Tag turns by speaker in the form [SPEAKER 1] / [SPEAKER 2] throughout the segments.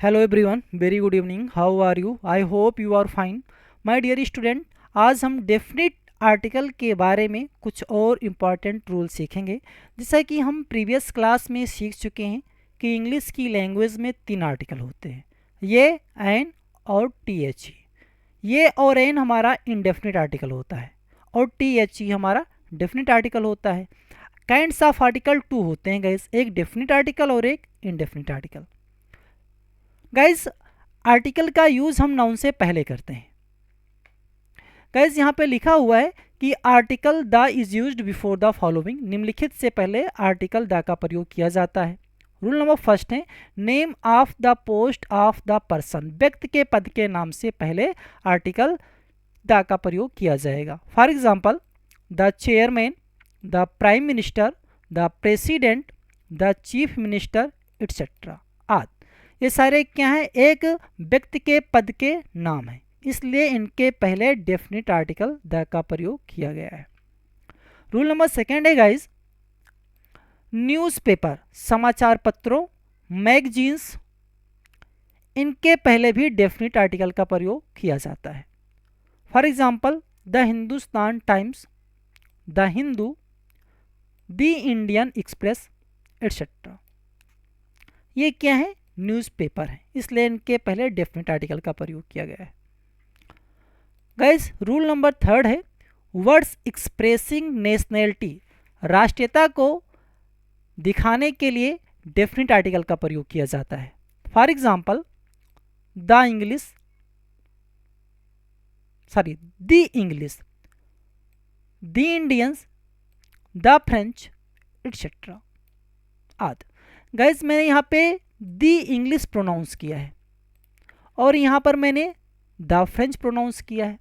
[SPEAKER 1] Hello everyone, very good evening. How are you? I hope you are fine. My dear student, आज हम definite article के बारे में कुछ और इम्पॉर्टेंट रूल सीखेंगे। जैसा कि हम प्रीवियस क्लास में सीख चुके हैं कि इंग्लिश की लैंग्वेज में 3 आर्टिकल होते हैं, ये, एन और टी एच ई। ये और एन हमारा इनडेफिनिट आर्टिकल होता है और टी एच ई हमारा डेफिनिट आर्टिकल होता है। काइंड्स ऑफ आर्टिकल 2 होते हैं गाइस, एक डेफिनिट आर्टिकल और एक इनडेफिनिट आर्टिकल। गाइज, आर्टिकल का यूज हम नाउन से पहले करते हैं। गाइज, यहाँ पे लिखा हुआ है कि article the is used before the following. निम्नलिखित से पहले आर्टिकल द का प्रयोग किया जाता है। रूल नंबर फर्स्ट है name of the post of the person. व्यक्ति के पद के नाम से पहले आर्टिकल द का प्रयोग किया जाएगा। For example, the chairman, the prime minister, the president, the chief minister, etcetera आदि। ये सारे क्या हैं? एक व्यक्ति के पद के नाम हैं, इसलिए इनके पहले डेफिनिट आर्टिकल द का प्रयोग किया गया है। रूल नंबर सेकेंड है गाइज, न्यूज़पेपर, समाचार पत्रों, मैगजीन्स, इनके पहले भी डेफिनिट आर्टिकल का प्रयोग किया जाता है। For example, the Hindustan times, the Hindu, the Indian express, etcetera. ये क्या है? न्यूज़पेपर है, इसलिए इनके पहले डेफिनेट आर्टिकल का प्रयोग किया गया है। गाइस, रूल नंबर थर्ड है वर्ड्स एक्सप्रेसिंग नेशनैलिटी। राष्ट्रीयता को दिखाने के लिए डेफिनेट आर्टिकल का प्रयोग किया जाता है। For example, the English, the Indians, the French, etcetera आदि। गाइस, मैंने यहाँ पे दी इंग्लिश प्रोनाउंस किया है और यहाँ पर मैंने द फ्रेंच प्रोनाउंस किया है।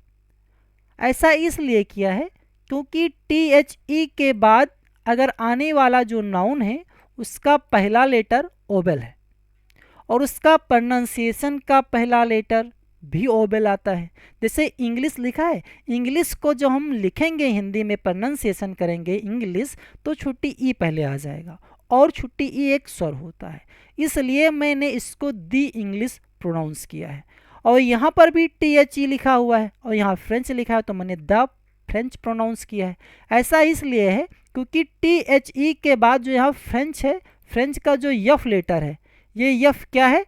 [SPEAKER 1] ऐसा इसलिए किया है क्योंकि टी एच ई के बाद अगर आने वाला जो नाउन है उसका पहला लेटर ओबेल है और उसका प्रोनाउंसिएशन का पहला लेटर भी ओबेल आता है। जैसे इंग्लिश लिखा है, इंग्लिश को जो हम लिखेंगे हिंदी में प्रोनाउंसिएशन करेंगे इंग्लिश, तो छोटी ई पहले आ जाएगा और छोटी ई एक स्वर होता है, इसलिए मैंने इसको दी इंग्लिश प्रोनाउंस किया है। और यहाँ पर भी टी एच ई लिखा हुआ है और यहाँ फ्रेंच लिखा है, तो मैंने द फ्रेंच प्रोनाउंस किया है। ऐसा इसलिए है क्योंकि टी एच ई के बाद जो यहाँ फ्रेंच है, फ्रेंच का जो यफ लेटर है, ये यफ क्या है?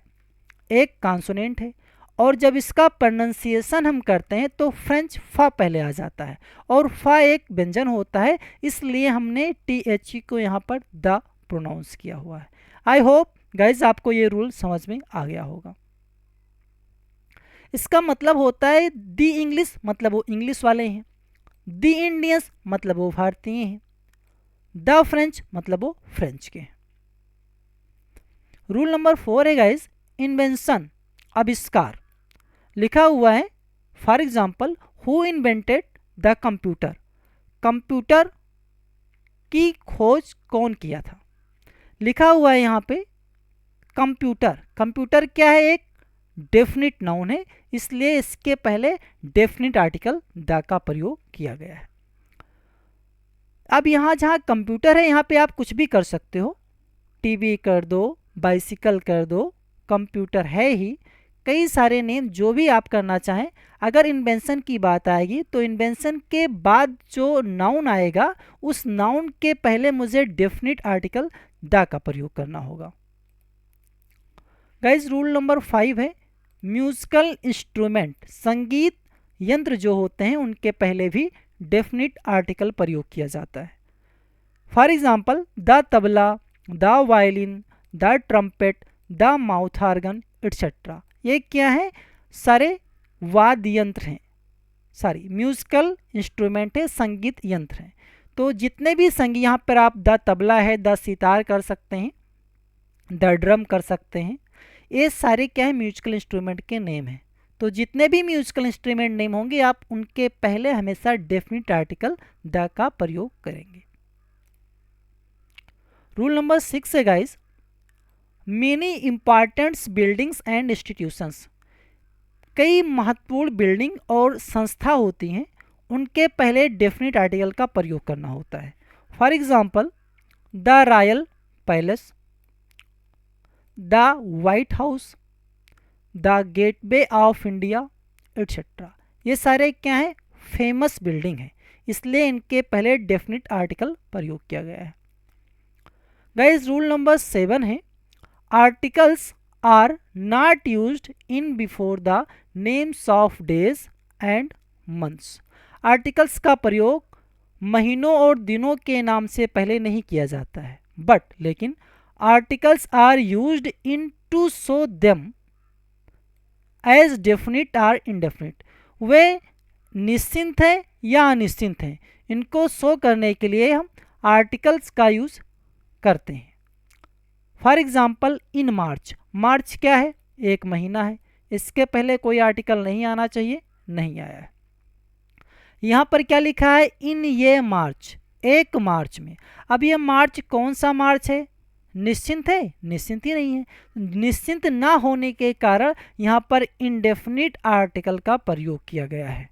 [SPEAKER 1] एक कॉन्सोनेंट है और जब इसका प्रोनाउंसिएशन हम करते हैं तो फ्रेंच फा पहले आ जाता है और फा एक व्यंजन होता है, इसलिए हमने टी एच ई को यहाँ पर द प्रोनाउंस किया हुआ है। आई होप गाइज आपको ये रूल समझ में आ गया होगा। इसका मतलब होता है दी इंग्लिश मतलब वो इंग्लिश वाले हैं, दी इंडियंस मतलब वो भारतीय हैं, द फ्रेंच मतलब वो फ्रेंच के हैं। रूल नंबर 4 है गाइज, इन्वेंशन, आविष्कार। लिखा हुआ है for example, who invented the computer. Computer की खोज कौन किया था? लिखा हुआ है यहाँ पे कंप्यूटर। कंप्यूटर क्या है? एक डेफिनिट नाउन है, इसलिए इसके पहले डेफिनिट आर्टिकल द का प्रयोग किया गया है। अब यहाँ जहाँ कंप्यूटर है यहाँ पे आप कुछ भी कर सकते हो, टीवी कर दो, बाइसिकल कर दो, कंप्यूटर है ही, कई सारे नेम जो भी आप करना चाहें। अगर इन्वेंशन की बात आएगी तो इन्वेंशन के बाद जो नाउन आएगा उस नाउन के पहले मुझे डेफिनिट आर्टिकल द का प्रयोग करना होगा। गाइज, रूल नंबर 5 है म्यूजिकल इंस्ट्रूमेंट, संगीत यंत्र जो होते हैं उनके पहले भी डेफिनिट आर्टिकल प्रयोग किया जाता है। For example, the tabla, the violin, the trumpet, the mouth organ, etcetera. ये क्या है? सारे वाद्य यंत्र हैं, म्यूजिकल इंस्ट्रूमेंट है, संगीत यंत्र हैं। तो जितने भी संगीत, यहाँ पर आप द तबला है, द सितार कर सकते हैं, द ड्रम कर सकते हैं, ये सारे क्या है? म्यूजिकल इंस्ट्रूमेंट के नेम हैं। तो जितने भी म्यूजिकल इंस्ट्रूमेंट नेम होंगे आप उनके पहले हमेशा डेफिनिट आर्टिकल द का प्रयोग करेंगे। रूल नंबर 6 है guys, many importance buildings and institutions. कई महत्वपूर्ण बिल्डिंग और संस्था होती हैं, उनके पहले डेफिनिट आर्टिकल का प्रयोग करना होता है। For example, the royal palace, the white house, the gateway of India etcetera. ये सारे क्या हैं, फेमस बिल्डिंग हैं, इसलिए इनके पहले डेफिनेट आर्टिकल प्रयोग किया गया है। गाइस रूल नंबर 7 है, articles are not used in before the names of days and months. Articles का प्रयोग महीनों और दिनों के नाम से पहले नहीं किया जाता है, बट लेकिन articles are used in to show them as definite or indefinite. वे निश्चिंत है या अनिश्चित हैं, इनको शो करने के लिए हम आर्टिकल्स का यूज करते हैं। फॉर एग्जाम्पल इन मार्च, मार्च क्या है, एक महीना है, इसके पहले कोई आर्टिकल नहीं आना चाहिए, नहीं आया है। यहाँ पर क्या लिखा है, इन ये मार्च, एक मार्च में। अब ये मार्च कौन सा मार्च है, निश्चिंत है, निश्चिंत ही नहीं है। निश्चिंत ना होने के कारण यहाँ पर इनडेफिनिट आर्टिकल का प्रयोग किया गया है।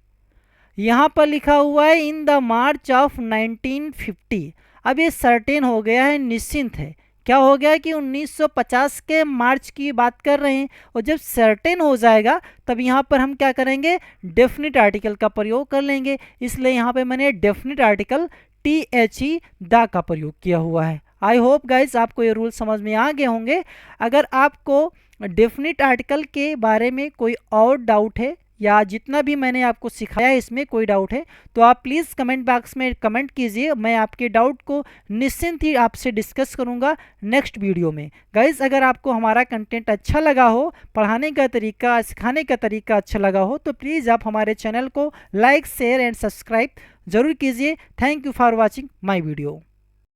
[SPEAKER 1] यहाँ पर लिखा हुआ है इन द मार्च ऑफ 1950। अब ये सर्टेन हो गया है, निश्चिंत है, क्या हो गया कि 1950 के मार्च की बात कर रहे हैं, और जब सर्टेन हो जाएगा तब यहाँ पर हम क्या करेंगे, डेफिनिट आर्टिकल का प्रयोग कर लेंगे। इसलिए यहाँ पे मैंने डेफिनिट आर्टिकल THE द का प्रयोग किया हुआ है। आई होप गाइज आपको ये रूल समझ में आ गए होंगे। अगर आपको डेफिनिट आर्टिकल के बारे में कोई और डाउट है या जितना भी मैंने आपको सिखाया है इसमें कोई डाउट है तो आप प्लीज़ कमेंट बॉक्स में कमेंट कीजिए, मैं आपके डाउट को निश्चिंत ही आपसे डिस्कस करूंगा नेक्स्ट वीडियो में। गाइज अगर आपको हमारा कंटेंट अच्छा लगा हो, पढ़ाने का तरीका, सिखाने का तरीका अच्छा लगा हो, तो प्लीज़ आप हमारे चैनल को लाइक, शेयर एंड सब्सक्राइब जरूर कीजिए। Thank you for watching my video.